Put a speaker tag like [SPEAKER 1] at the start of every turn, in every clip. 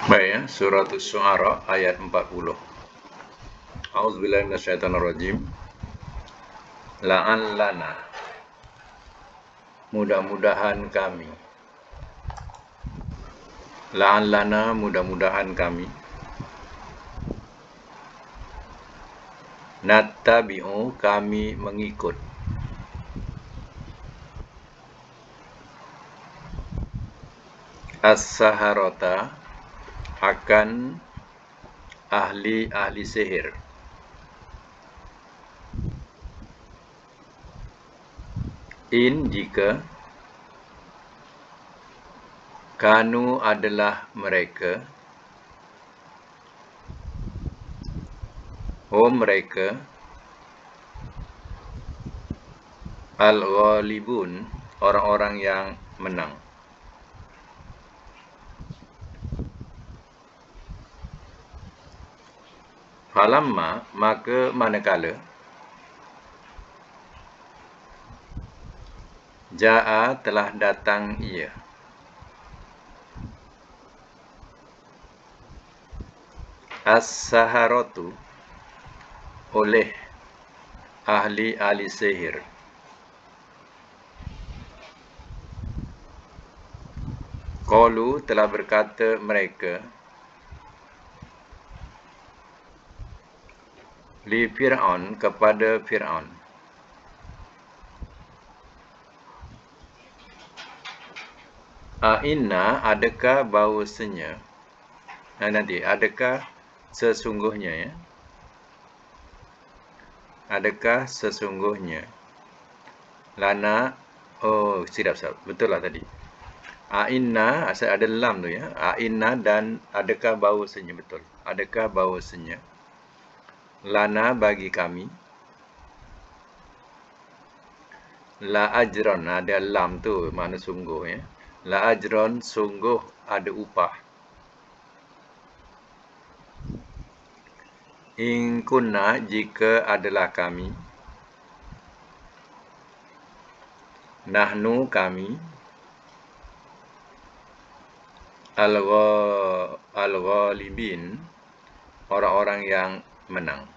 [SPEAKER 1] Baik ya, surah Asy-Syu'ara ayat 40. A'udzubillahi minasyaitonirrajim. La'allana, mudah-mudahan kami. La'allana, mudah-mudahan kami. Nattabi'u, kami mengikut. As-saharata, akan ahli-ahli sihir. Jika kanu adalah mereka, mereka al-ghalibun, orang-orang yang menang. Falamma, maka manakala Ja'a, telah datang ia, As-saharatu, oleh ahli-ahli sihir. Qalu, telah berkata mereka, li Fir'aun, kepada Fir'aun, A'inna, adakah bahawasanya, adakah sesungguhnya, ya, adakah sesungguhnya, lana, silap, betul lah tadi. A'inna, asal ada lam tu ya, A'inna, dan adakah bahawasanya, betul, adakah bahawasanya, lana, bagi kami, la ajron, ada lam tu, makna sungguh ya, la ajron, sungguh ada upah, in kunna, jika adalah kami, nahnu, kami, al-ghalibin, orang-orang yang menang.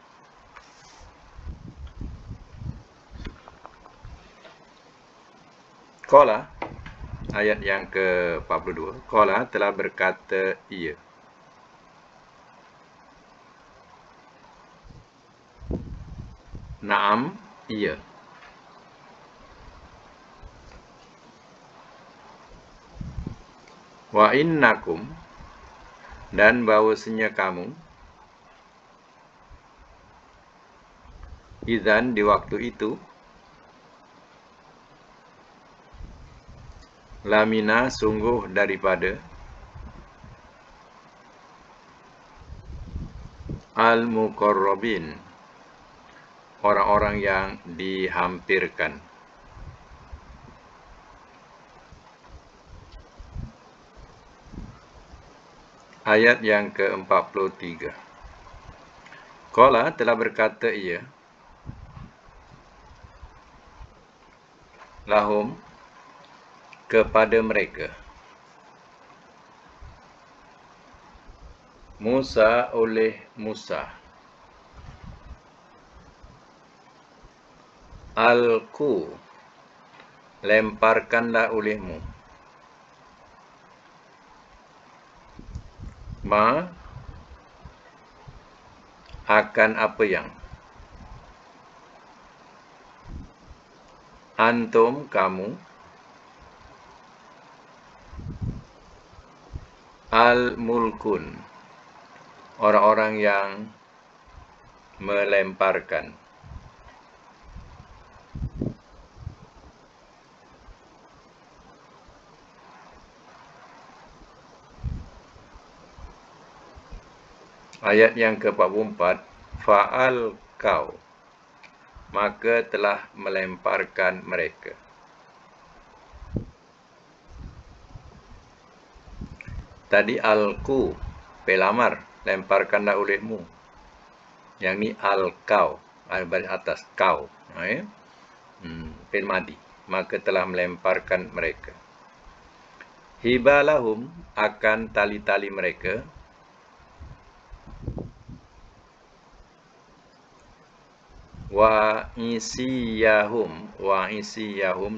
[SPEAKER 1] Qala, ayat yang ke-42. Qala, telah berkata ia. Naam, ia. Wa innakum, dan bahawasanya kamu, idzan, di waktu itu, lamina, sungguh daripada, al-muqarrabin, orang-orang yang dihampirkan. Ayat yang ke-43. Qala, telah berkata ia, lahum, kepada mereka, Musa, oleh Musa, alqu, lemparkanlah olehmu, ma, akan apa yang, antum, kamu, al-mulkun, orang-orang yang melemparkan. Ayat yang ke-44. Fa'al kau, maka telah melemparkan mereka. Tadi alku, pelamar, lemparkanlah olehmu. Yang ni al-kau, baris atas, kau. Fi'il madi, maka telah melemparkan mereka. Hibalahum, akan tali-tali mereka, wa isiyahum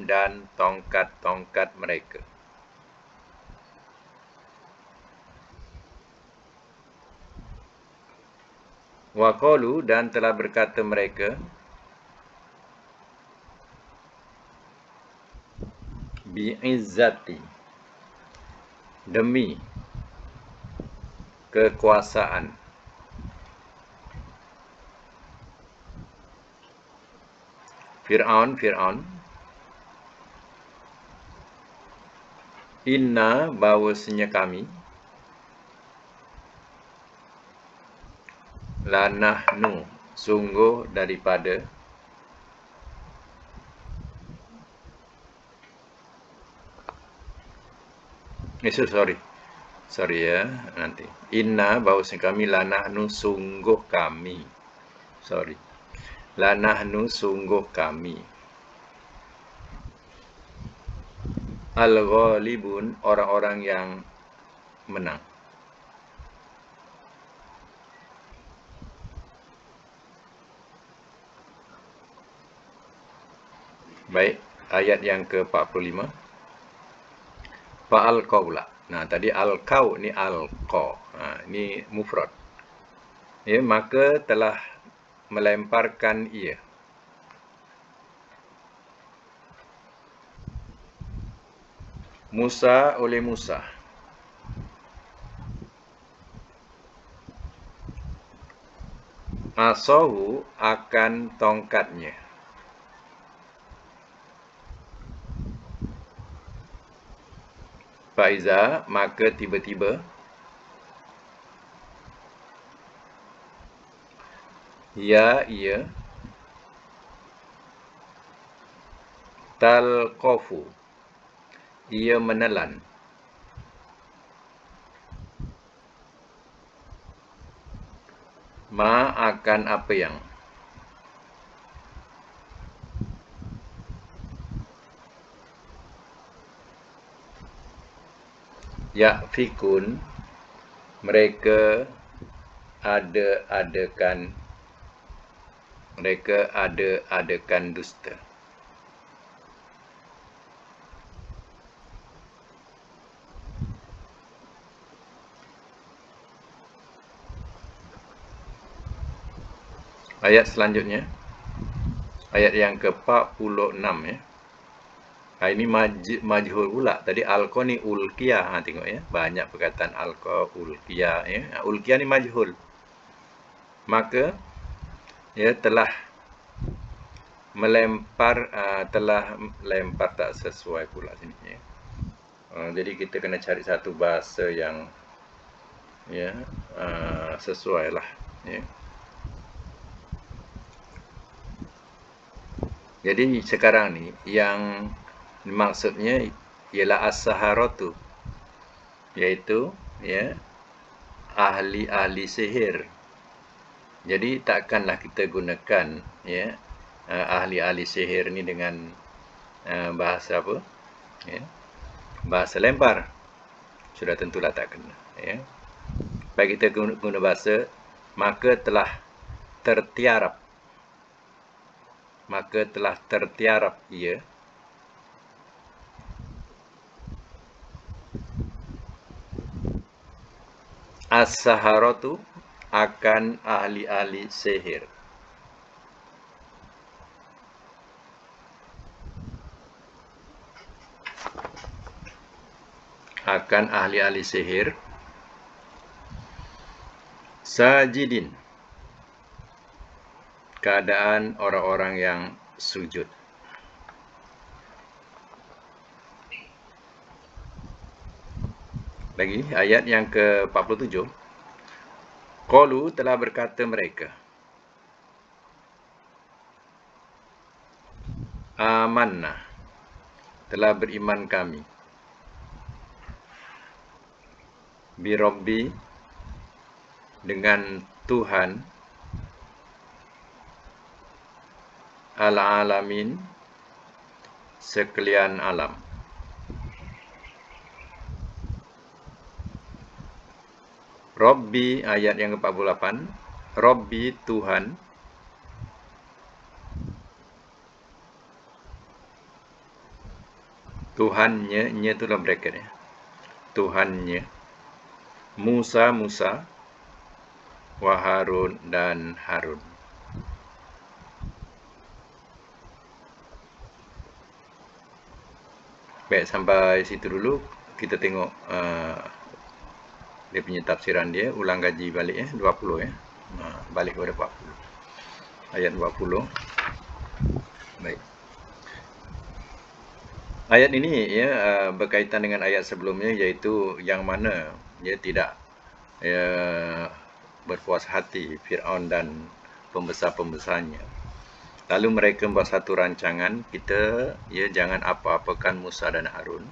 [SPEAKER 1] dan tongkat-tongkat mereka. Wa qalu dan telah berkata mereka bi'izzati demi kekuasaan Fir'aun inna bahawasanya kami lanahnu sungguh daripada sorry ya nanti inna bahawasanya kami lanahnu sungguh kami lanahnu sungguh kami al-ghalibun orang-orang yang menang. Baik, ayat yang ke-45. Fa'alqaw pula. Nah, tadi alqaw ni alqa. Ni mufrad. Ya, maka telah melemparkan ia. Musa oleh Musa. Asahu akan tongkatnya. Faiza, maka tiba-tiba ia talqafu ia menelan ma akan apa yang yakfikun mereka ada-adakan dusta. Ayat selanjutnya, ayat yang ke-46 ya. Ini majhul pula. Tadi alqa ni ulqiyah, tengok ya. Banyak perkataan alqa, ulqiyah ya. Ulqiyah ni majhul. Maka ya telah melempar tak sesuai pula sini ya. Jadi kita kena cari satu bahasa yang ya sesuai lah ya. Jadi sekarang ni yang maksudnya ialah as-saharatu, iaitu ya ahli-ahli sihir. Jadi takkanlah kita gunakan ya ahli-ahli sihir ni dengan bahasa apa? Ya. Bahasa lempar. Sudah tentulah tak kena ya. Baik kita guna bahasa maka telah tertiarap ia as-saharatu akan ahli-ahli sihir. Akan ahli-ahli sihir sajidin keadaan orang-orang yang sujud. Lagi ayat yang ke-47. Qalu telah berkata mereka amanna telah beriman kami birabbi dengan Tuhan al-alamin sekalian alam. Rabbi ayat yang ke-48. Rabbi Tuhan Tuhannya, nya itulah bracket ya. Tuhannya Musa, wa Harun dan Harun. Baik, sampai situ dulu. Kita tengok dia punya tafsiran dia. Ulang gaji balik ya, 20 ya. Balik kepada 40. Ayat 20. Baik. Ayat ini ya berkaitan dengan ayat sebelumnya, iaitu yang mana dia tidak berpuas hati Fir'aun dan pembesar-pembesarnya. Lalu mereka membuat satu rancangan, kita jangan apa-apakan Musa dan Harun.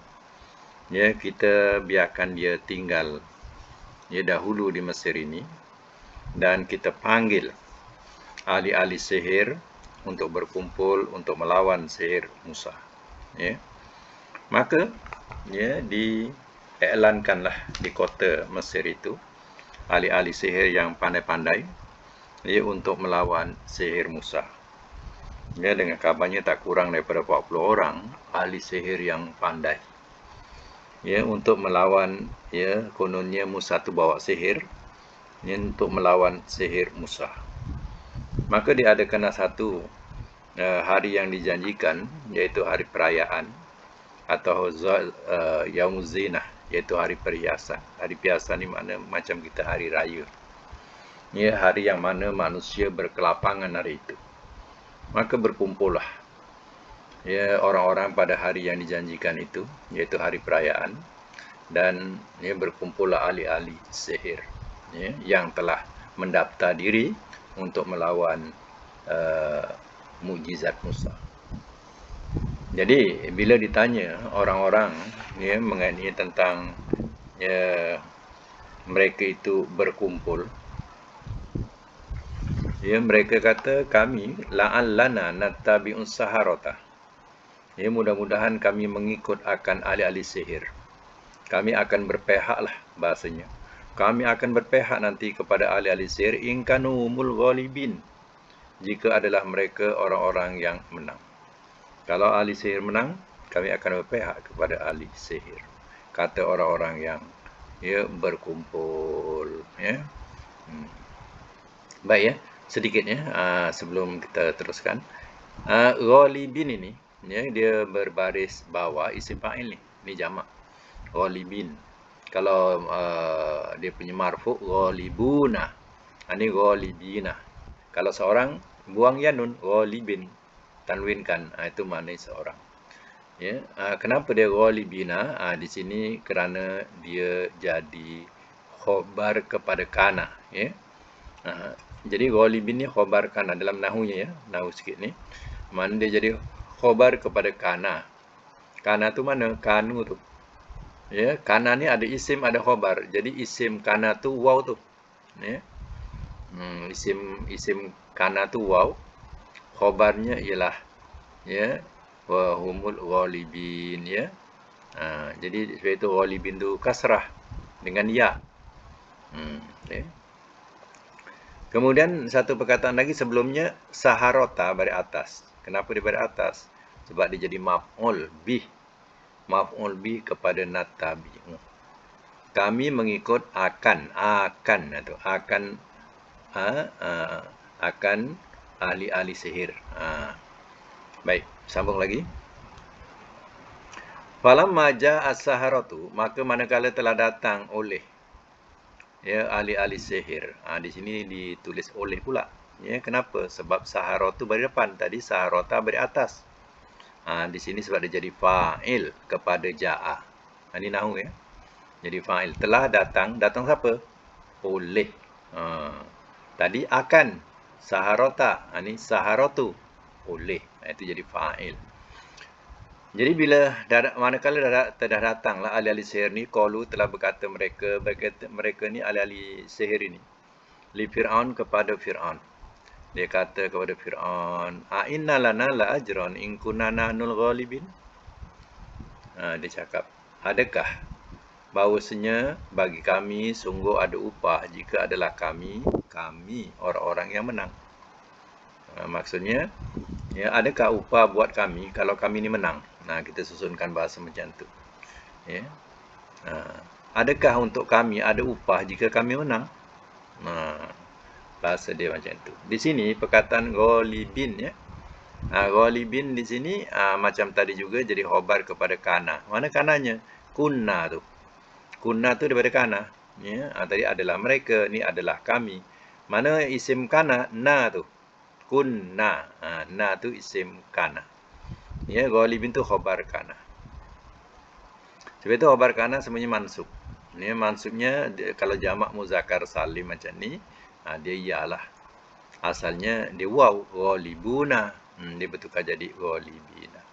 [SPEAKER 1] Kita biarkan dia tinggal dahulu di Mesir ini, dan kita panggil ahli-ahli sihir untuk berkumpul untuk melawan sihir Musa. Maka diiklankanlah di kota Mesir itu ahli-ahli sihir yang pandai-pandai untuk melawan sihir Musa. Dengan kabarnya tak kurang daripada 40 orang ahli sihir yang pandai untuk melawan, kononnya Musa tu bawa sihir untuk melawan sihir Musa. Maka diadakanlah satu hari yang dijanjikan, iaitu hari perayaan atau Yaumuz Zinah, iaitu hari perhiasan. Hari perhiasan ni makna macam kita hari raya. Hari yang mana manusia berkelapangan hari itu. Maka berkumpullah orang-orang pada hari yang dijanjikan itu, iaitu hari perayaan, dan berkumpullah ahli-ahli sihir yang telah mendaftar diri untuk melawan mukjizat Musa. Jadi bila ditanya orang-orang mengenai tentang mereka itu berkumpul, mereka kata, kami la'allana nattabi'us saharata. Mudah-mudahan kami mengikut akan ahli-ahli sihir. Kami akan berpihaklah, bahasanya. Kami akan berpihak nanti kepada ahli-ahli sihir in kanu humul ghalibin, jika adalah mereka orang-orang yang menang. Kalau ahli sihir menang, kami akan berpihak kepada ahli sihir, kata orang-orang yang berkumpul. Baik sedikit sebelum kita teruskan. Ghalibin ini dia berbaris bawah isim fa'il ni jamak. Ghalibin. Kalau dia punya marfu' ghalibuna, ini ghalibina. Kalau seorang buang ya nun, ghalibin, tanwinkan, itu maknanya seorang. Kenapa dia ghalibina? Di sini kerana dia jadi khobar kepada kana. Jadi ghalibin ni khobar kana dalam nahunya nahu sikit ni. Mana dia jadi khobar kepada kana. Kana tu mana? Kanu tu. Kana ni ada isim, ada khobar. Jadi isim kana tu waw tu. Isim kana tu waw. Khobarnya ialah wa humul ghalibin jadi sebab itu ghalibin tu kasrah dengan ya. Kemudian satu perkataan lagi sebelumnya, saharota bari atas. Kenapa dia bari atas? Sebab dia jadi maf'ul bih. Maf'ul bih kepada nattabi'u. Kami mengikut akan itu akan ahli-ahli sihir. Baik, sambung lagi. Falamma ja'a as-saharatu, maka manakala telah datang oleh ahli-ahli sihir. Di sini ditulis oleh pula. Kenapa? Sebab saharatu bari depan, tadi saharota bari atas. Di sini sebab dia jadi fa'il kepada ja'a. Ini nahu jadi fa'il. Telah datang siapa? Oleh. Tadi akan saharota, ini saharatu, oleh. Itu jadi fa'il. Jadi bila manakala telah datanglah ahli-ahli sihir ni, qalu telah berkata mereka ni ahli-ahli sihir ini, li Fir'aun kepada Fir'aun. Dia kata kepada Fir'aun, a inna lana la ajran in kunna nahnul ghalibin. Dia cakap, adakah bahawasanya bagi kami sungguh ada upah jika adalah kami orang-orang yang menang. Maksudnya adakah upah buat kami kalau kami ni menang? Nah, kita susunkan bahasa macam tu. Ya. Adakah untuk kami ada upah jika kami menang? Bahasa dia macam tu. Di sini perkataan ghalibin ya. Ghalibin di sini macam tadi juga jadi khobar kepada kana. Mana kananya? Kunna tu. Kunna tu daripada kana. Ya. Tadi adalah mereka, ni adalah kami. Mana isim kana? Na tu. Kunna. Na tu isim kana. Ya, ghalibin tu khobar kana. Sebab itu khobar kana semuanya mansub. Ni mansubnya kalau jamak muzakkar salim macam ni, dia ialah. Asalnya dia waw, ghalibuna. Dia bertukar jadi ghalibina.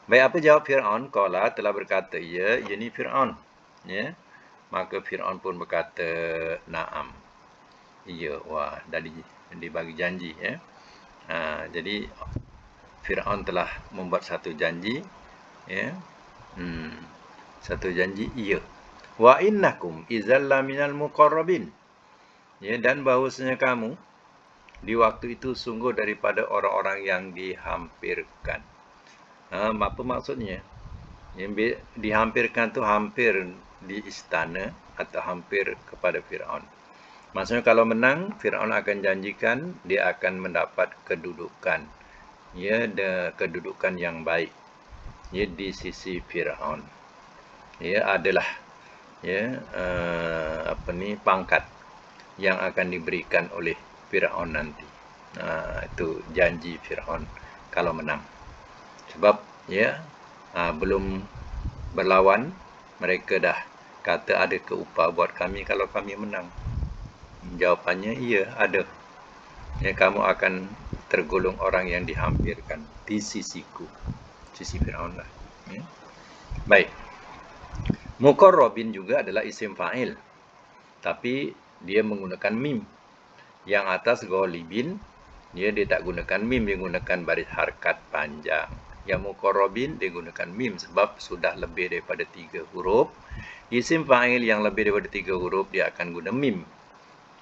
[SPEAKER 1] Baik, apa jawab Fir'aun? Qala, telah berkata ia ni Fir'aun. Ya. Maka Fir'aun pun berkata na'am. Ya, wah, dah dibagi janji ya. Jadi Fir'aun telah membuat satu janji ya. Satu janji iya. Wa innakum idzal laminal muqarrabin. Ya, dan bahwasanya kamu di waktu itu sungguh daripada orang-orang yang dihampirkan. Apa maksudnya? Yang dihampirkan tu hampir di istana atau hampir kepada Fir'aun. Maksudnya kalau menang, Fir'aun akan janjikan dia akan mendapat kedudukan. Ya, kedudukan yang baik. Ya, di sisi Fir'aun. Ya, adalah ya pangkat yang akan diberikan oleh Fir'aun nanti. Itu janji Fir'aun kalau menang. Sebab ya belum berlawan, mereka dah kata ada ke upah buat kami kalau kami menang. Jawapannya iya, ada. Ya, kamu akan tergolong orang yang dihampirkan di sisiku. Sisi Fir'aun lah. Ya. Baik. Muqarrabin juga adalah isim fa'il. Tapi dia menggunakan mim. Yang atas ghalibin, dia tak gunakan mim, dia gunakan baris harkat panjang. Yang muqarrabin dia gunakan mim sebab sudah lebih daripada 3 huruf. Isim fa'il yang lebih daripada 3 huruf dia akan guna mim.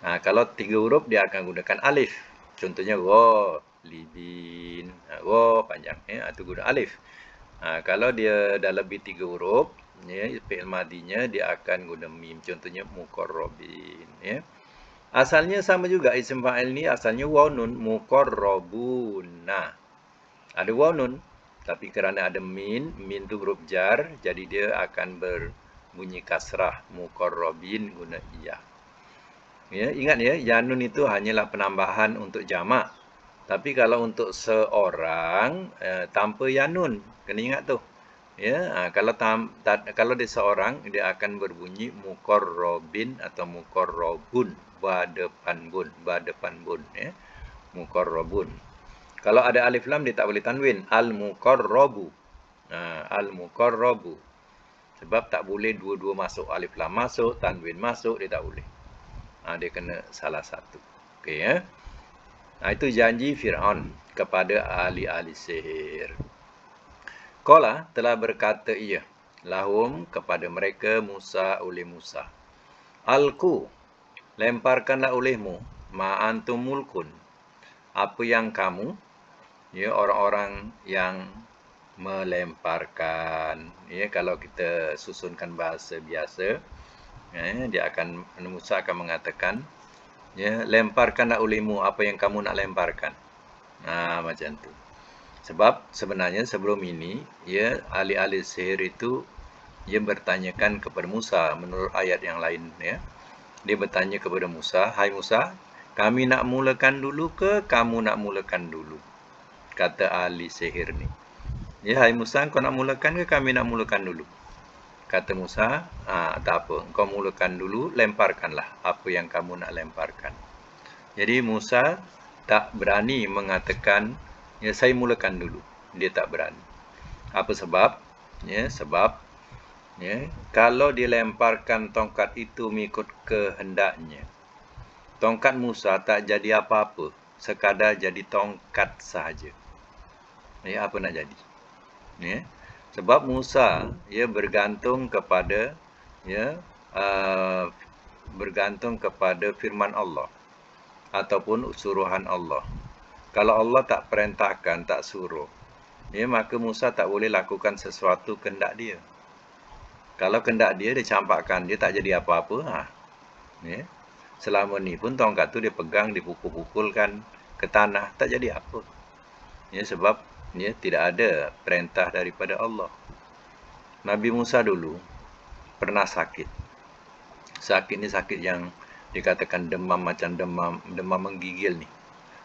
[SPEAKER 1] Kalau 3 huruf dia akan gunakan alif. Contohnya ghalibin. Gha panjang ya, itu guna alif. Kalau dia dah lebih 3 huruf, ya, fi'il madinya dia akan guna mim. Contohnya muqarrabin ya. Asalnya sama juga isim fa'il ni asalnya waw nun muqarrabuna. Ada waw nun tapi kerana ada min tu huruf jar jadi dia akan berbunyi kasrah muqarrabin guna iya. Ya, ingat ya, ya nun itu hanyalah penambahan untuk jamak. Tapi kalau untuk seorang tanpa ya nun, kena ingat tu. Ya, kalau dia seorang dia akan berbunyi muqarrabin atau muqarrabun, depan bun ya. Muqarrabun. Kalau ada alif lam dia tak boleh tanwin, al-muqarrabu. Al-muqarrabu. Sebab tak boleh dua-dua masuk, alif lam masuk, tanwin masuk, dia tak boleh. Dia kena salah satu. Okey ya. Itu janji Fir'aun kepada ahli-ahli sihir. Qala, telah berkata ia lahum kepada mereka Musa oleh Musa. Alku, lemparkanlah olehmu ma antum mulkun, apa yang kamu ya orang-orang yang melemparkan. Ya, kalau kita susunkan bahasa biasa, dia akan Musa akan mengatakan ya, lemparkanlah olehmu apa yang kamu nak lemparkan. Macam tu. Sebab sebenarnya sebelum ini ya ahli-ahli sihir itu dia bertanyakan kepada Musa menurut ayat yang lain ya. Dia bertanya kepada Musa, "Hai Musa, kami nak mulakan dulu ke kamu nak mulakan dulu?" Kata ahli sihir ni. "Ya, hai Musa, kau nak mulakan ke kami nak mulakan dulu?" Kata Musa, "Tak apa, kau mulakan dulu, lemparkanlah apa yang kamu nak lemparkan." Jadi Musa tak berani mengatakan, "Ya, saya mulakan dulu." Dia tak berani. Apa sebab? Ya, sebab ya, kalau dilemparkan tongkat itu mengikut kehendaknya, tongkat Musa tak jadi apa-apa, sekadar jadi tongkat sahaja. Ya, apa nak jadi? Ya, sebab Musa ya bergantung kepada bergantung kepada firman Allah ataupun suruhan Allah. Kalau Allah tak perintahkan, tak suruh, ya, maka Musa tak boleh lakukan sesuatu kehendak dia. Kalau kehendak dia campakkan, dia tak jadi apa-apa. Ya. Selama ni pun tongkat tu dia pegang, dipukul-pukulkan ke tanah, tak jadi apa. Ya, sebab ya, tidak ada perintah daripada Allah. Nabi Musa dulu pernah sakit. Sakit ni sakit yang dikatakan demam, macam demam menggigil ni.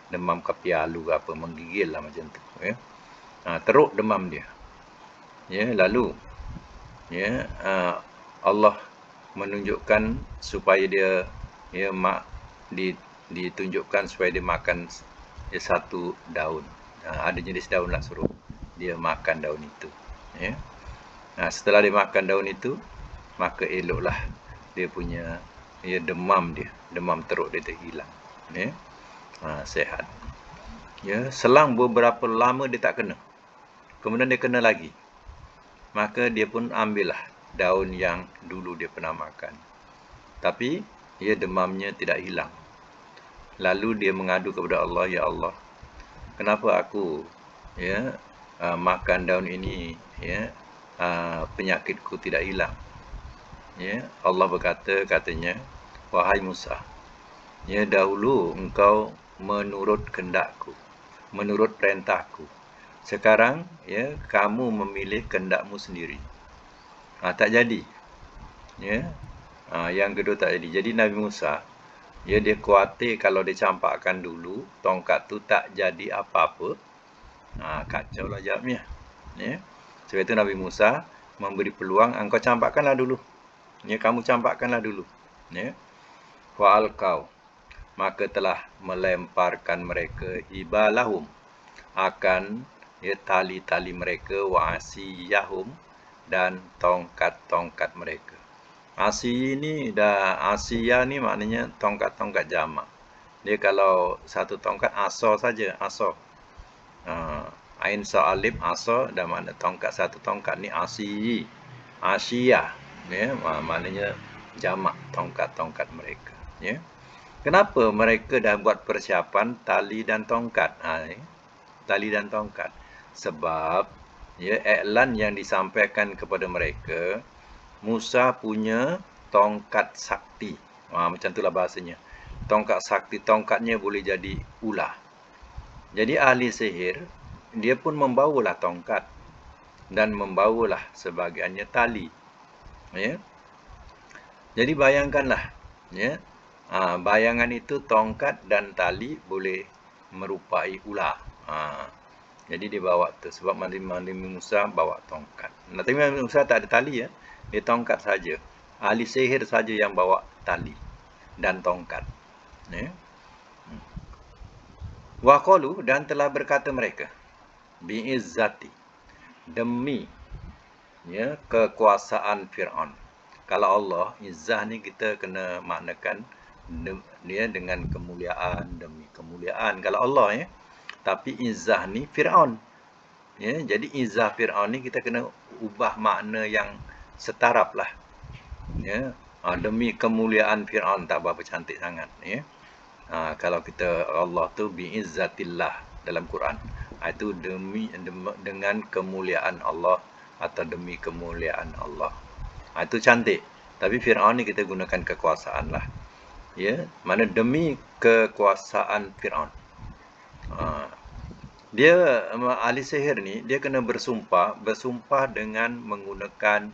[SPEAKER 1] Demam kepialu apa, menggigil lah macam tu. Ya. Teruk demam dia. Ya, lalu ya, Allah menunjukkan supaya dia ya ditunjukkan supaya dia makan satu daun. Ada jenis daun lah, suruh dia makan daun itu. Ya. Setelah dia makan daun itu, maka eloklah dia punya demam teruk dia terhilang. Ya. Sehat. Ya, selang beberapa lama dia tak kena. Kemudian dia kena lagi. Maka dia pun ambillah daun yang dulu dia pernah makan. Tapi ya, demamnya tidak hilang. Lalu dia mengadu kepada Allah, ya Allah, kenapa aku ya makan daun ini, ya penyakitku tidak hilang. Ya, Allah katanya, wahai Musa, ya dahulu engkau menurut kehendakku, menurut perintahku. Sekarang ya kamu memilih kehendakmu sendiri. Tak jadi. Ya. Yang kedua tak jadi. Jadi Nabi Musa, ya dia khawatir kalau dia campakkan dulu, tongkat tu tak jadi apa-apa. Kacau lah jawabnya. Ya. Sebab itu Nabi Musa memberi peluang, engkau campakkanlah dulu. Ya, kamu campakkanlah dulu. Ya. Fa'alqau, maka telah melemparkan mereka hibalahum, akan ya tali-tali mereka, wa asiyahum, dan tongkat-tongkat mereka. Asiyah ni maknanya tongkat-tongkat jamak. Dia kalau satu tongkat asa saja, asa. Ain sa alif asa, dan makna tongkat, satu tongkat ni asiyah. Ya, maknanya jamak tongkat-tongkat mereka. Ya. Kenapa mereka dah buat persiapan tali dan tongkat? Tali dan tongkat. Sebab ya, iklan yang disampaikan kepada mereka, Musa punya tongkat sakti. Macam itulah bahasanya. Tongkat sakti, tongkatnya boleh jadi ular. Jadi ahli sihir, dia pun membawalah tongkat dan membawalah sebagiannya tali. Ya. Jadi bayangkanlah, ya. Bayangan itu tongkat dan tali boleh merupai ular. Jadi dia bawa tu, sebab Nabi Musa bawa tongkat. Nabi Musa tak ada tali, ya. Dia tongkat saja. Ahli sihir saja yang bawa tali dan tongkat. Ya. Wa qalu, dan telah berkata mereka, bi'izzati, demi ya kekuasaan Fir'aun. Kalau Allah, izzah ni kita kena maknakan dia dengan kemuliaan, demi kemuliaan kalau Allah, ya. Tapi izzah ni Fir'aun. Ya, jadi izzah Fir'aun ni kita kena ubah makna yang setaraf lah. Ya, demi kemuliaan Fir'aun, tak berapa cantik sangat, ya. Kalau kita Allah tu bi'izzatillah dalam Quran, itu dengan kemuliaan Allah atau demi kemuliaan Allah. Itu cantik. Tapi Fir'aun ni kita gunakan kekuasaan lah. Ya, mana demi kekuasaan Fir'aun. Dia ahli sihir ni, dia kena bersumpah dengan menggunakan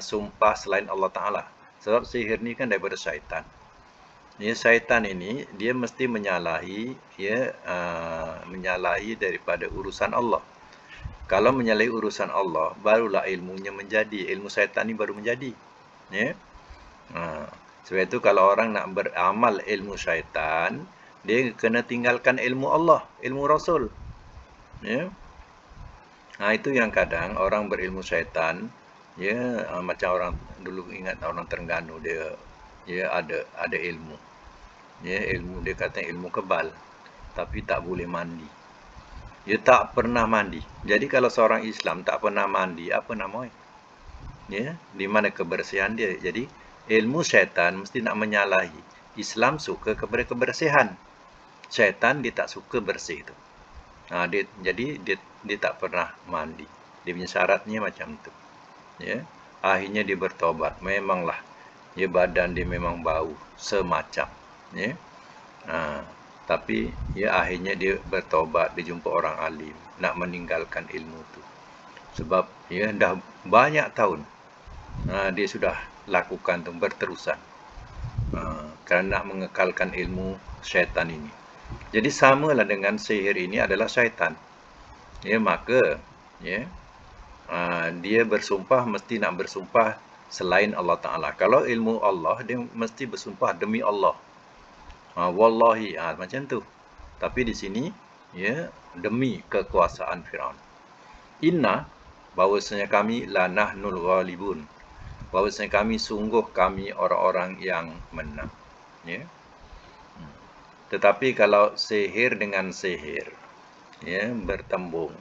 [SPEAKER 1] sumpah selain Allah Ta'ala. Sebab sihir ni kan daripada syaitan. Ya, syaitan ini dia mesti menyalahi, ya, menyalahi daripada urusan Allah. Kalau menyalahi urusan Allah, barulah ilmunya menjadi. Ilmu syaitan ni baru menjadi. Ya. Sebab itu kalau orang nak beramal ilmu syaitan, dia kena tinggalkan ilmu Allah, ilmu Rasul. Ya. Itu yang kadang orang berilmu syaitan, ya, macam orang dulu, ingat orang Terengganu, dia ada ilmu. Ya, ilmu dia kata ilmu kebal, tapi tak boleh mandi. Dia tak pernah mandi. Jadi kalau seorang Islam tak pernah mandi, apa namanya? Ya, di mana kebersihan dia? Jadi ilmu syaitan mesti nak menyalahi. Islam suka kepada kebersihan. Syaitan dia tak suka bersih tu. Dia tak pernah mandi. Dia punya syaratnya macam tu. Ya. Akhirnya dia bertobat. Memanglah badan dia memang bau semacam, ya. Tapi akhirnya dia bertobat, dia jumpa orang alim nak meninggalkan ilmu tu. Sebab dah banyak tahun dia sudah lakukan tu berterusan. Kerana nak mengekalkan ilmu syaitan ini. Jadi samalah dengan sihir ini adalah syaitan. Maka dia bersumpah mesti nak bersumpah selain Allah Ta'ala. Kalau ilmu Allah, dia mesti bersumpah demi Allah. Wallahi, macam tu. Tapi di sini, demi kekuasaan Firaun. Inna, bahawasanya kami la nahnul ghalibun. Bahawasanya kami sungguh kami orang-orang yang menang. Tetapi kalau sihir dengan sihir, bertembung,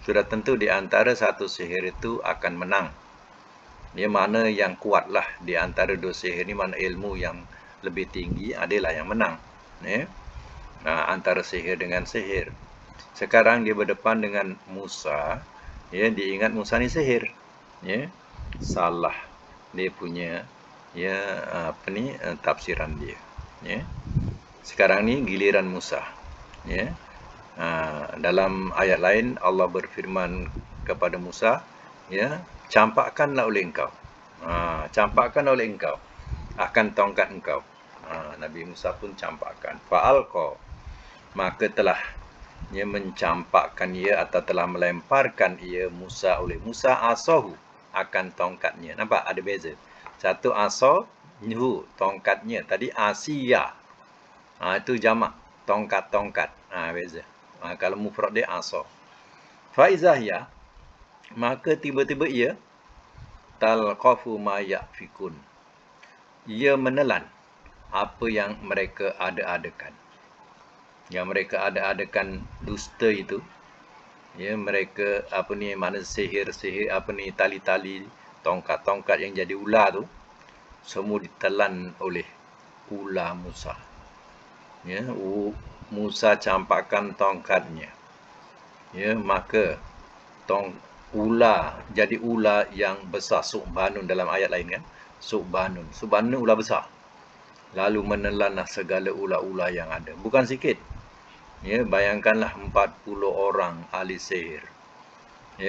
[SPEAKER 1] sudah tentu di antara satu sihir itu akan menang. Mana yang kuatlah di antara dua sihir ini, mana ilmu yang lebih tinggi adalah yang menang. Antara sihir dengan sihir. Sekarang dia berdepan dengan Musa. Diingat Musa ni sihir. Salah dia punya tafsiran dia. Sekarang ni giliran Musa. Dalam ayat lain Allah berfirman kepada Musa, campakkanlah oleh engkau. Campakkan oleh engkau akan tongkat engkau. Nabi Musa pun campakkan. Fa'alqa, maka telah mencampakkan ia atau telah melemparkan ia Musa oleh Musa asahu, akan tongkatnya. Nampak ada beza. Satu asa, tongkatnya. Tadi asiyah. Itu jamak, tongkat-tongkat. Beza. Kalau mufrad dia asa. Faizahya, maka tiba-tiba ia talqafu ma yafikun. Ia menelan apa yang mereka ada-adakan. Yang mereka ada-adakan dusta itu. Mereka mana sihir-sihir, tali-tali, tongkat-tongkat yang jadi ular tu, semua ditelan oleh ular Musa. Musa campakkan tongkatnya. Maka ular jadi ular yang besar, Su'banun dalam ayat lain kan. Su'banun ular besar. Lalu menelanlah segala ular-ular yang ada. Bukan sikit. Bayangkanlah 40 orang ahli sihir.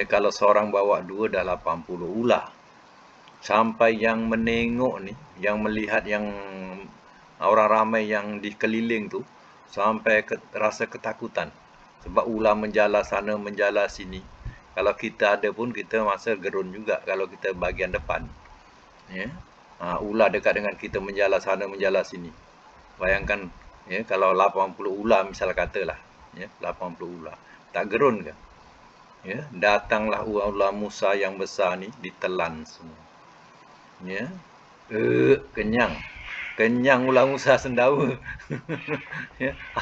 [SPEAKER 1] Kalau seorang bawa 2 dah 80 ular. Sampai yang menengok ni, yang melihat, yang orang ramai yang dikeliling tu, sampai rasa ketakutan. Sebab ular menjala sana, menjala sini. Kalau kita ada pun, kita masa gerun juga kalau kita bahagian depan. Ular dekat dengan kita menjala sana, menjala sini. Bayangkan, kalau 80 ular misal katalah. 80 ular. Tak gerun ke? Datanglah ular Musa yang besar ni, ditelan semua. Kenyang. Kenyang ular Musa sendawa.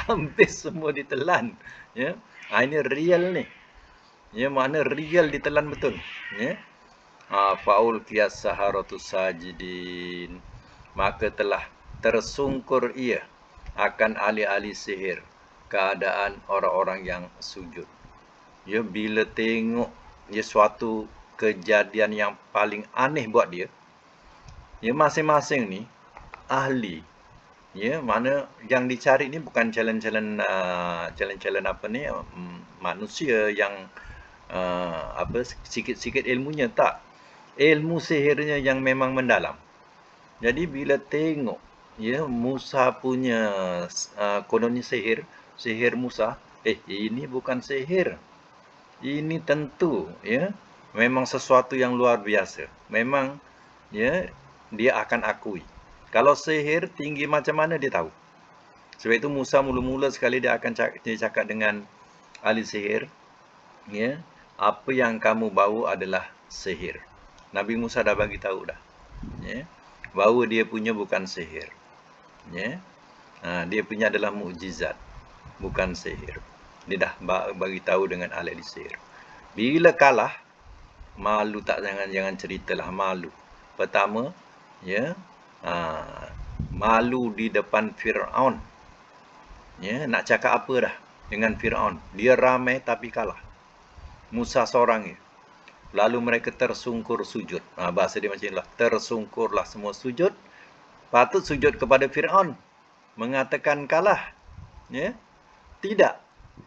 [SPEAKER 1] Hampir semua ditelan. Ini real ni. Makna real ditelan betul. Faul qiyas saharatus sajidin. Maka telah tersungkur ia akan ahli-ahli sihir, keadaan orang-orang yang sujud. Bila tengok suatu kejadian yang paling aneh buat dia, masing-masing ni ahli. Mana yang dicari ni bukan challenge-challenge manusia yang sikit-sikit ilmunya, tak. Ilmu sihirnya yang memang mendalam. Jadi bila tengok Musa punya kononnya sihir Musa, ini bukan sihir. Ini tentu memang sesuatu yang luar biasa. Memang dia akan akui. Kalau sihir tinggi macam mana dia tahu. Sebab itu Musa mula-mula sekali dia akan cakap dengan ahli sihir, apa yang kamu bawa adalah sihir. Nabi Musa dah bagi tahu dah. Bahawa dia punya bukan sihir. Dia punya adalah mukjizat, bukan sihir. Dia dah bagi tahu dengan ahli sihir. Bila kalah, malu tak, jangan ceritalah malu. Pertama, malu di depan Firaun. Nak cakap apa dah. dengan Firaun. Dia ramai tapi kalah. Musa seorang ya. Lalu mereka tersungkur sujud. Bahasa dia macam inilah. Tersungkurlah semua sujud. Patut sujud kepada Firaun. Mengatakan kalah. Ya. Tidak.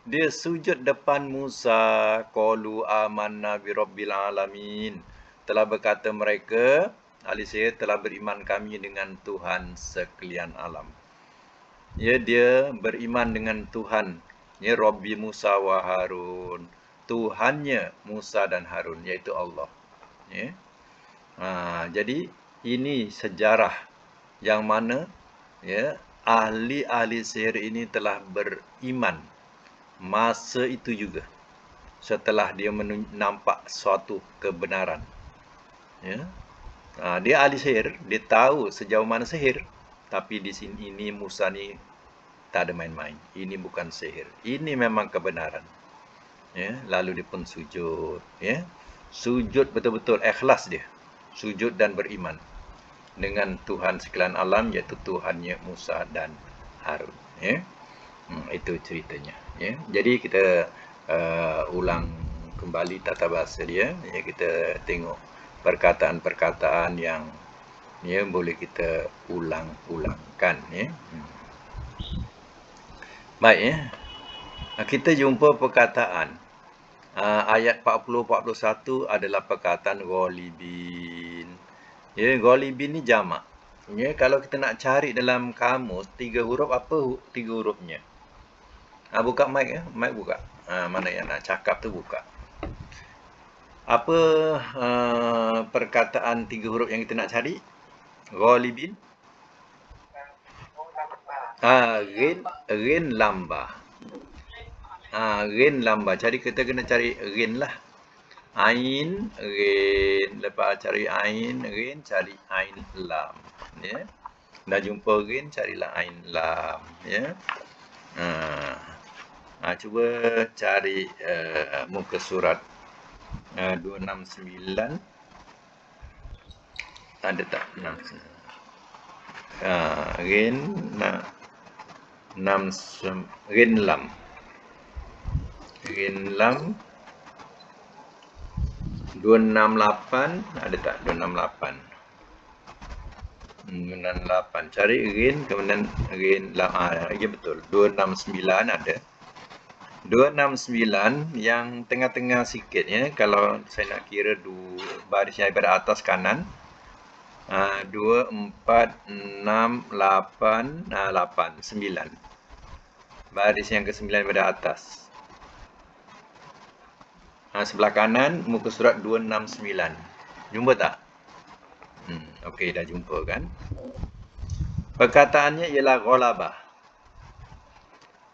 [SPEAKER 1] Dia sujud depan Musa. Qalu amanna bi rabbil alamin. Telah berkata mereka, ahli sihir, telah beriman kami dengan Tuhan sekalian alam. Ya, dia beriman dengan Tuhan. Ya, Rabbi Musa wa Harun. Tuhannya Musa dan Harun, yaitu Allah. Ya. Jadi ini sejarah yang mana ya ahli-ahli sihir ini telah beriman masa itu juga setelah dia nampak suatu kebenaran. Ya. Dia ahli sihir, dia tahu sejauh mana sihir, tapi di sini ini Musa ni tak ada main-main. Ini bukan sihir, ini memang kebenaran. Ya, lalu dia pun sujud. Ya, sujud betul-betul ikhlas dia, sujud dan beriman dengan Tuhan sekalian alam, iaitu Tuhannya Musa dan Harun. Ya, itu ceritanya. Ya, jadi kita ulang kembali tata bahasa dia. Ya, kita tengok perkataan-perkataan yang ya boleh kita ulang-ulangkan. Ya. Baik ya. Kita jumpa perkataan ayat 40-41 adalah perkataan ghalibin. Ya, ghalibin ni jamak. Ya, kalau kita nak cari dalam kamus 3 huruf, apa 3 hurufnya? Buka mic ya, mic buka. Mana yang nak cakap tu buka. Apa perkataan 3 huruf yang kita nak cari? Ghalibin. Rin lamba. Rin lamba. Jadi kita kena cari rin lah. Ain, rin. Lepas cari ain, rin, cari ain lam. Ya. Dah jumpa rin, carilah ain lam. Ya. Cuba cari muka surat 269. Ada tak? Rin, rin lam. Rin lam 268. Ada tak 268? 268. Cari rin, kemudian rin lam. Ya betul. 269 ada. 269 yang tengah-tengah sikit ya. Kalau saya nak kira baris yang daripada atas kanan. 2, 4, 6, 8, 8, 9. Baris yang ke-9 daripada atas. Sebelah kanan muka surat 269. Jumpa tak? Okey, dah jumpa kan? Perkataannya ialah ghalabah.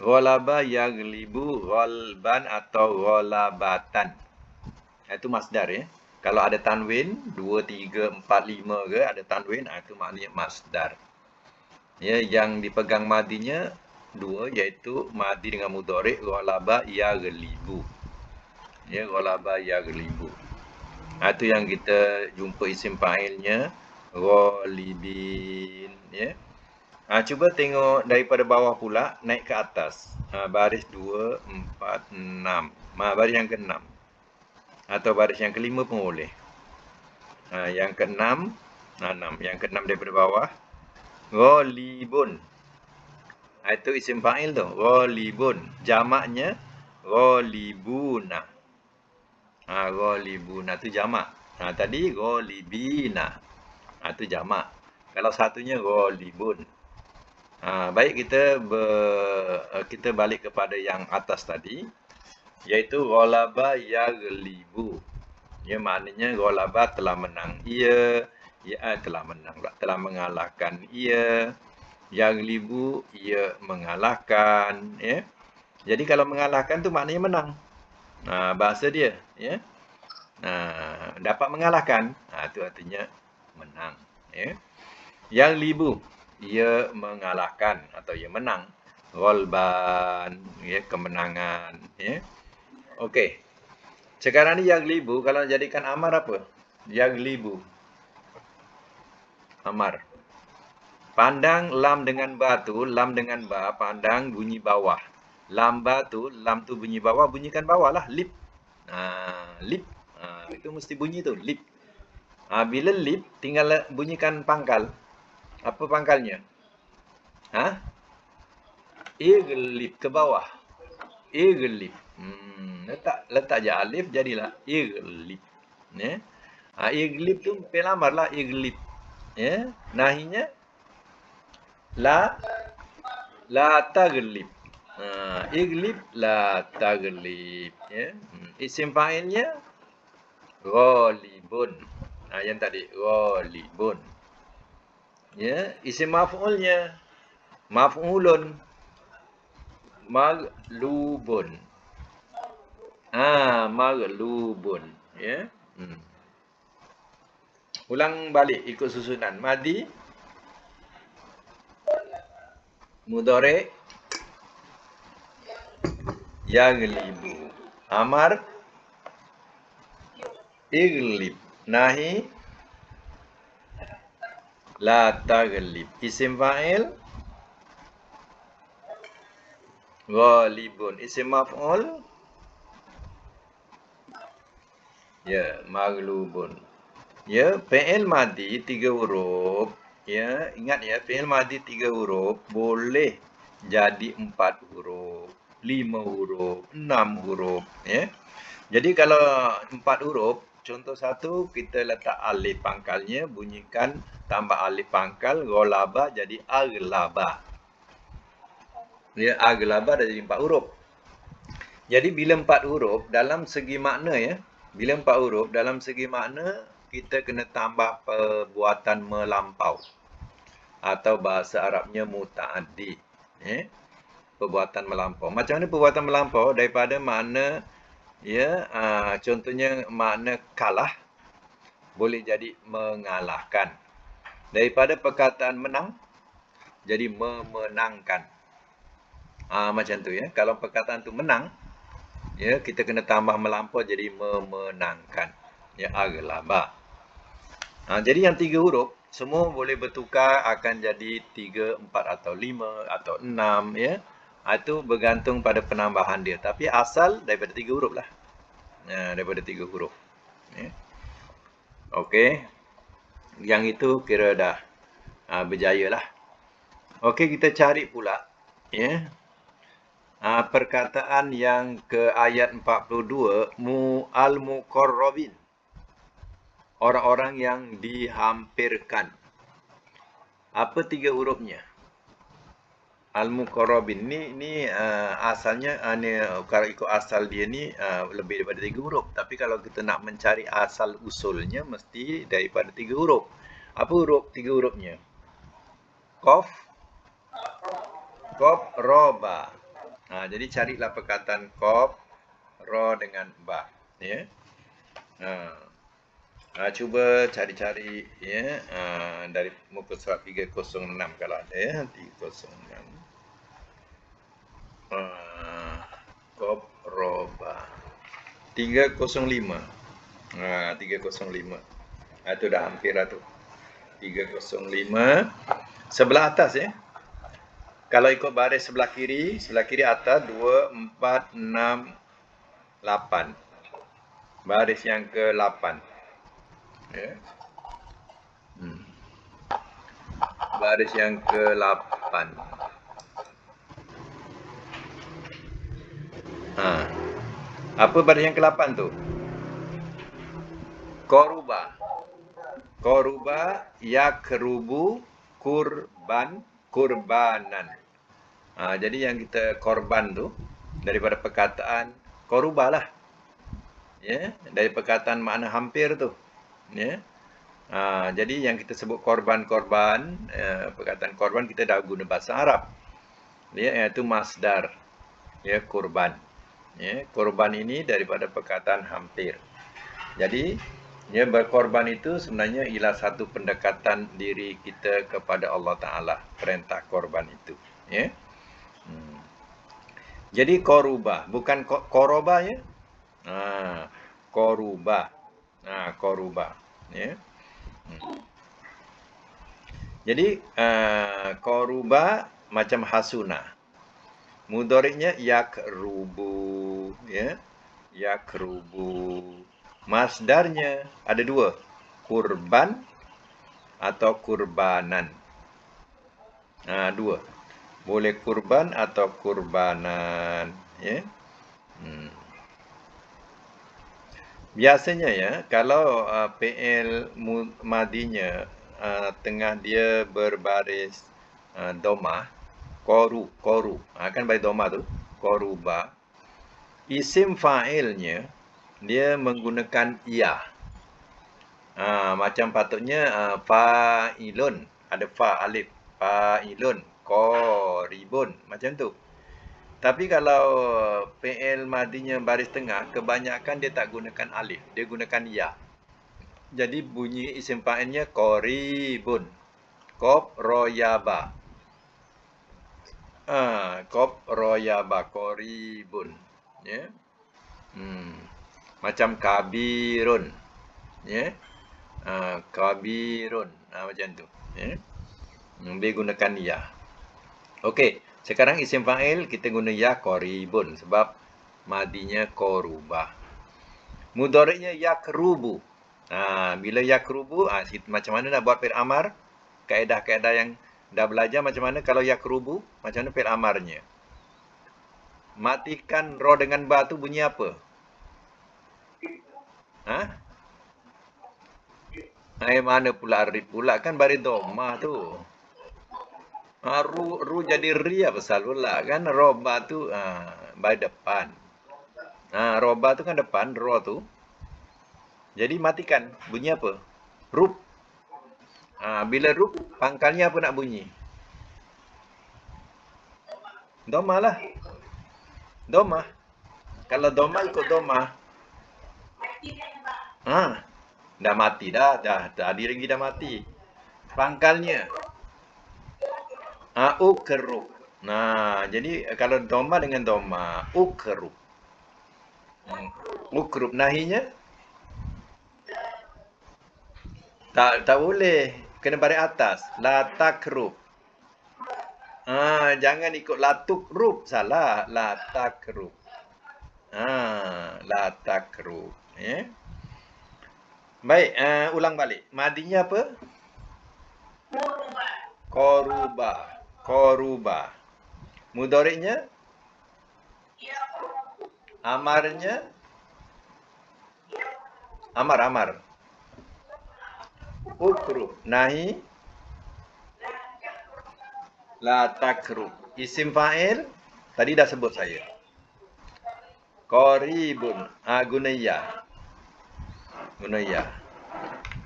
[SPEAKER 1] Ghalabah yaghlibu ghalban atau ghalabatan. Itu masdar ya. Kalau ada tanwin 2, 3, 4, 5 ke ada tanwin, itu maknanya masdar. Ya, yang dipegang madinya 2, iaitu madi dengan mudhari' ghalaba yaghlibu. Ya, ghalaba yaghlibu. Itu yang kita jumpa isim fa'ilnya ghalibin ya. Cuba tengok daripada bawah pula naik ke atas. Baris 2, 4, 6. Baris yang ke-6. Atau baris yang ke-5 pun boleh. Yang ke-6, 6. Yang ke-6 daripada bawah. Ghalibun. Itu isim fa'il tu. Ghalibun. Jamaknya ghalibuna. Ghalibuna tu jamak. Tadi ghalibina. Itu jamak. Kalau satunya ghalibun. Baik, kita balik kepada yang atas tadi, iaitu ghalaba yaghlibu. Ya, maknanya ghalaba telah menang ia, telah menang, telah mengalahkan ia. Yaghlibu, ia mengalahkan ya. Jadi kalau mengalahkan tu maknanya menang. Bahasa dia ya. Dapat mengalahkan, itu artinya menang ya. Yaghlibu, ia mengalahkan atau ia menang. Ghalban, ya, kemenangan ya. Okey. Sekarang ni yaghlibu kalau jadikan amar apa? Yaghlibu. Amar. Pandang lam dengan ba tu, lam dengan ba, pandang bunyi bawah. lam tu bunyi bawah, bunyikan bawah lah, lip. Lip. Itu mesti bunyi tu, lip. Bila lip, tinggal bunyikan pangkal. Apa pangkalnya? Iglip ke bawah. Iglip. Letak je alif, jadilah iglip. Ya. Iglip tu fi'il amar lah, iglip. Ya. Nahinya la taglib. Iglib la taglib. Ya. Isim fa'ilnya ghalibun. Yang tadi ghalibun. Ya, isim maf'ulnya maf'ulun maglubun. Maglubun. Ya. Ulang balik ikut susunan. Madi, mudhari, yaglibu. Amar, iglib. Nahi, la taglib. Isim fa'il ghalibun. Isim maf'ul ya maglubun. Ya, fi'il madi 3 huruf. Ya, ingat ya, fi'il madi 3 huruf boleh jadi 4 huruf, 5 huruf, 6 huruf, ya. Jadi kalau 4 huruf, contoh satu kita letak alif pangkalnya, bunyikan tambah alif pangkal ghalaba jadi aglaba. Ya, aglaba dah jadi 4 huruf. Jadi bila 4 huruf dalam segi makna ya, bila 4 huruf dalam segi makna kita kena tambah perbuatan melampau atau bahasa Arabnya mutaaddi. Perbuatan melampau. Macam mana perbuatan melampau? Daripada makna ya, contohnya makna kalah boleh jadi mengalahkan. Daripada perkataan menang jadi memenangkan. Macam tu ya. Kalau perkataan tu menang, ya kita kena tambah melampau jadi memenangkan. Ya, aglaba. Jadi yang 3 huruf semua boleh bertukar akan jadi 3, 4 atau 5 atau 6 ya. Itu bergantung pada penambahan dia. Tapi asal daripada 3 huruf lah. Daripada 3 huruf. Ya. Okey. Yang itu kira dah berjaya lah. Okey, kita cari pula ya. Perkataan yang ke ayat 42 al-muqarrabin. Orang-orang yang dihampirkan. Apa 3 hurufnya? Al-muqarrabin ni asalnya kalau ikut asal dia ni lebih daripada 3 huruf. Tapi kalau kita nak mencari asal usulnya mesti daripada 3 huruf. Apa huruf 3 hurufnya? Qaf, ro, ba. Jadi carilah perkataan qaf, ro dengan ba, ya. Cuba cari-cari ya dari muka surat 306 kalau ada ya, 306. Qaf, ro, ba. 305. 305. Itu dah hampir lah tu. 305 sebelah atas ya. Kalau ikut baris sebelah kiri atas 2, 4, 6, 8. Baris yang ke-8. Ya. Baris yang ke-8. Apa baris yang ke-8 tu? Koruba. Koruba, yakrubu, kurbanan. Jadi yang kita korban tu daripada perkataan koruba lah. Ya, dari perkataan makna hampir tu. Ya. Jadi yang kita sebut korban-korban, perkataan korban kita dah guna bahasa Arab. Ya, iaitu masdar. Ya, kurban. Ya, korban ini daripada perkataan hampir. Jadi, ya, berkorban itu sebenarnya ialah satu pendekatan diri kita kepada Allah Ta'ala. Perintah korban itu. Ya. Jadi, koruba. Bukan koroba ya. Koruba. Koruba. Ya. Jadi, koruba macam hasuna. Mudhari'nya yakrubu, ya. Yakrubu. Masdarnya ada dua. Kurban atau kurbanan. Dua. Boleh kurban atau kurbanan, ya. Biasanya ya, kalau PL madinya tengah dia berbaris domah, koru, kan baris domah tu, koruba. Isim fa'ilnya dia menggunakan ya. Macam patutnya fa'ilun, ada fa alif, fa'ilun, koribun, macam tu. Tapi kalau PL madinya baris tengah, kebanyakan dia tak gunakan alif, dia gunakan ya. Jadi bunyi isim fa'ilnya koribun. Qaf royaba. Qaf royaba, koribun. Ya. Macam kabirun. Ya. Kabirun. Macam tu. Ya. Dia gunakan ya. Okey, sekarang isim fa'il kita guna ya koribun sebab madinya korubah. Mudhari'nya yakrubu. Bila yakrubu, macam mana nak buat fi'il amar? Kaedah-kaedah yang dah belajar macam mana kalau yakrubu, macam mana fi'il amarnya? Matikan ro dengan ba tu bunyi apa? Mana pula rib pula, kan baris domah tu. Ru jadi ri apa pasal pula kan? Roba tu baris depan. Roba tu kan depan, ro tu. Jadi matikan. Bunyi apa? Rub. Bila rub, pangkalnya apa nak bunyi? Domah lah. Domah. Kalau domah ikut domah. Dah mati dah. Tadi lagi dah mati. Pangkalnya. Ukrub. Jadi kalau domah dengan domah. Ukrub. Ukrub. Nahinya? Tak boleh. Kena baris atas. La takrub. Jangan ikut la tukrub. Salah. La takrub. La takrub. Ya. Baik, ulang balik. Madinya apa? Koruba. Mudhari'nya? Amarnya? Amar. Ukrub. Nahi? La takrub. Isim fa'il? Tadi dah sebut saya. Koribun. Guna ya.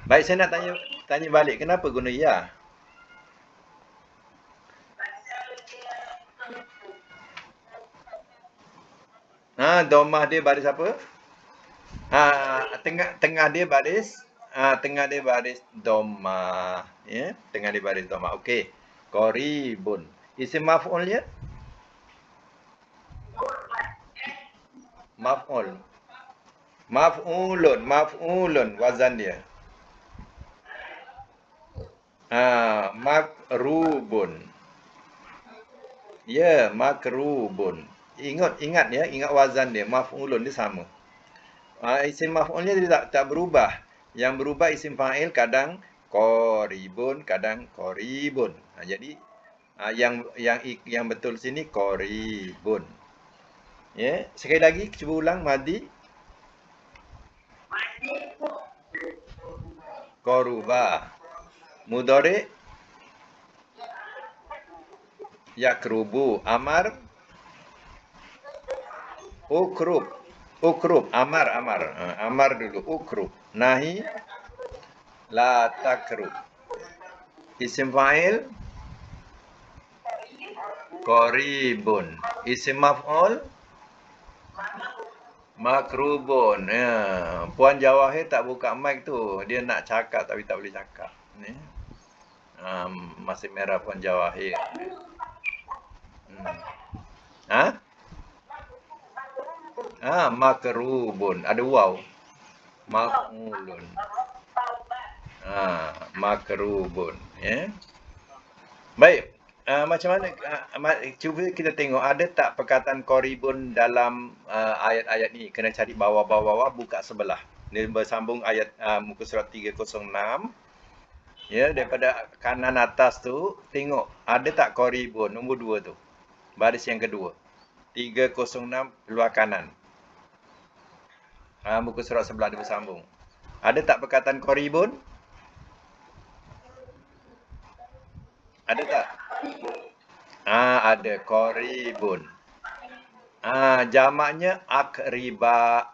[SPEAKER 1] Baik, saya nak tanya balik. Kenapa guna ya? Domah dia baris apa? Tengah dia baris domah. Ya, tengah dia baris domah. Okey. Koribun. Isim maf'ulnya? Maf'ul. Maf'ulun wazan dia. Makrubun. Ya, makrubun. Ingat ya, ingat wazan dia. Maf'ulun dia sama. Isim maf'ulnya dia tak berubah. Yang berubah isim fa'il kadang koribun, kadang koribun. Jadi yang betul sini koribun. Ya, sekali lagi cuba ulang madi. Koruba. Mudhari' yakrubu. Amar ukrub. Amar. Amar dulu. Ukrub. Nahi la takrub. Isim fa'il koribun. Isim maf'ul makrubun. Puan Jawahir tak buka mic tu. Dia nak cakap tapi tak boleh cakap. Masih merah Puan Jawahir. Makrubun. Ada waw. Maf'ulun. Makrubun. Ya. Baik. Macam mana? Cuba kita tengok ada tak perkataan koribun dalam ayat-ayat ni. Kena cari bawah-bawah, buka sebelah. Dia bersambung ayat muka surat 306. Ya, daripada kanan atas tu, tengok ada tak koribun nombor 2 tu. Baris yang kedua. 306 luar kanan. Muka surat sebelah dia bersambung. Ada tak perkataan koribun? Ada tak? Ada koribun. Jamaknya akriba,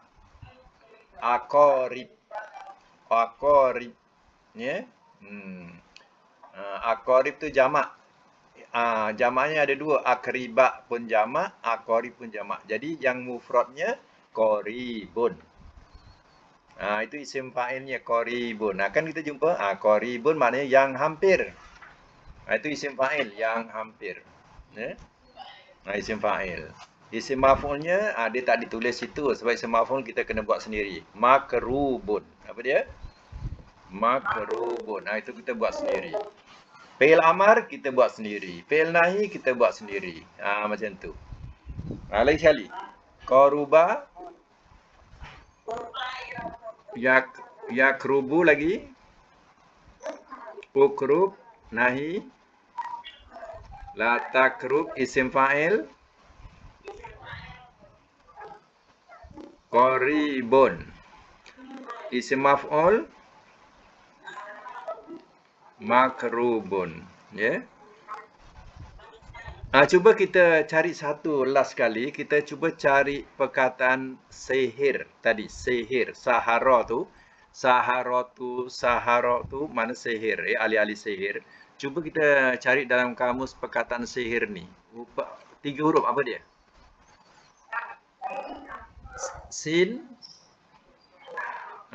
[SPEAKER 1] akorib, akorib, ya. Akorib tu jamak. Jamaknya ada dua, akriba pun jamak, akorib pun jamak. Jadi yang mufradnya koribun. Itu isim fa'ilnya koribun. Kan kita jumpa koribun maknanya yang hampir. Itu isim fa'il yang hampir. Ya. Isim fa'il. Isim maf'ulnya dia tak ditulis situ sebab isim maf'ul kita kena buat sendiri. Makrubun. Apa dia? Makrubun. Itu kita buat sendiri. Fi'il amar kita buat sendiri. Fi'il nahi kita buat sendiri. Macam tu. Lagi sekali. Qaruba. Yakrubu lagi. Ukrub. Nahi. La takrub isim fa'il. Qaribun. Isim maf'ul. Makrubun. Ya. Cuba kita cari satu last kali. Kita cuba cari perkataan sihir tadi. Sihir. Sahara tu. Sahara tu mana sihir. Ahli-ahli sihir. Cuba kita cari dalam kamus perkataan sihir ni. 3 huruf apa dia? Sin.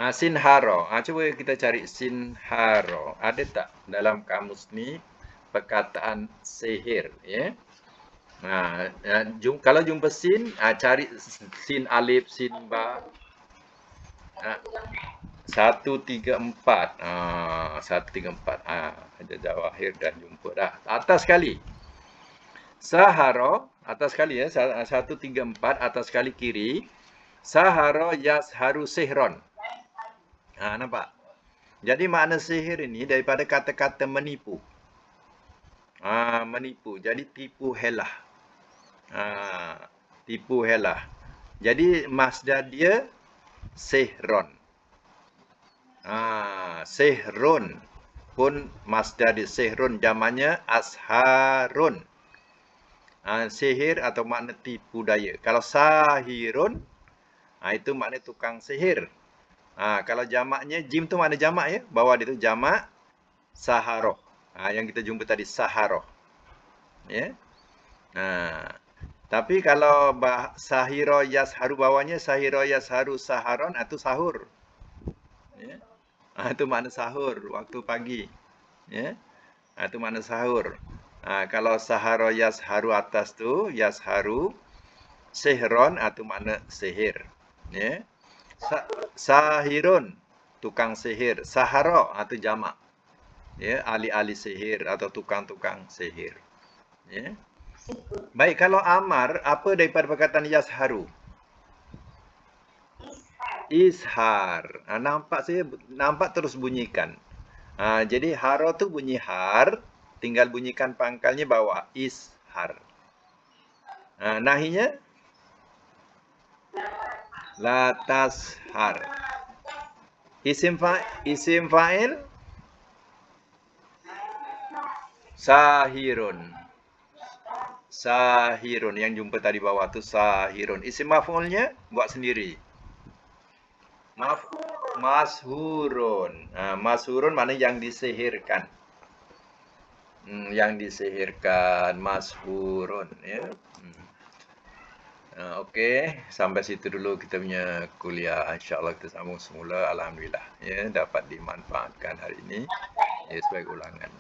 [SPEAKER 1] Sinharo. Cuba kita cari sinharo. Ada tak dalam kamus ni perkataan sihir? Ya. Kalau jumpa sin, cari sin alif, sin ba. 134. 134. Ada Jawahir dah jumpa dah. Atas sekali. Sahara, atas sekali ya. 134 atas sekali kiri. Sahara yasharu sihron. Nampak? Jadi makna sihir ini daripada kata-kata menipu. Menipu. Jadi tipu helah. Tipu helah. Jadi masdar dia sihron. Sihrun pun masdar dia sihrun, jamaknya asharun. Sihir atau makna tipu daya. Kalau sahirun, itu makna tukang sihir. Kalau jamaknya, jim tu mana jamak ya? Bawah dia tu jamak saharoh. Yang kita jumpa tadi saharoh. Ya. Tapi kalau sahiro yasharu bawahnya sahiro yasharu saharon itu sahur. Ya. Itu makna sahur waktu pagi. Ya. Itu makna sahur. Kalau saharo yasharu atas tu yasharu sihron itu makna sihir. Ya. Sahirun tukang sihir. Sahara itu jamak. Ya, ahli-ahli sihir atau tukang-tukang sihir. Ya. Baik, kalau amar apa daripada perkataan yasharu? Ishar. Nampak terus bunyikan. Jadi haro tu bunyi har, tinggal bunyikan pangkalnya bawah ishar. Nahinya la tashar. Isim fa'il sahirun. Sahirun yang jumpa tadi bawah tu sahirun. Isim maf'ulnya buat sendiri. Mashurun. Mashurun mana yang disihirkan. Yang disihirkan mashurun ya. Okey, sampai situ dulu kita punya kuliah. Insya-Allah kita sambung semula. Alhamdulillah ya dapat dimanfaatkan hari ini. Sebagai ulangan.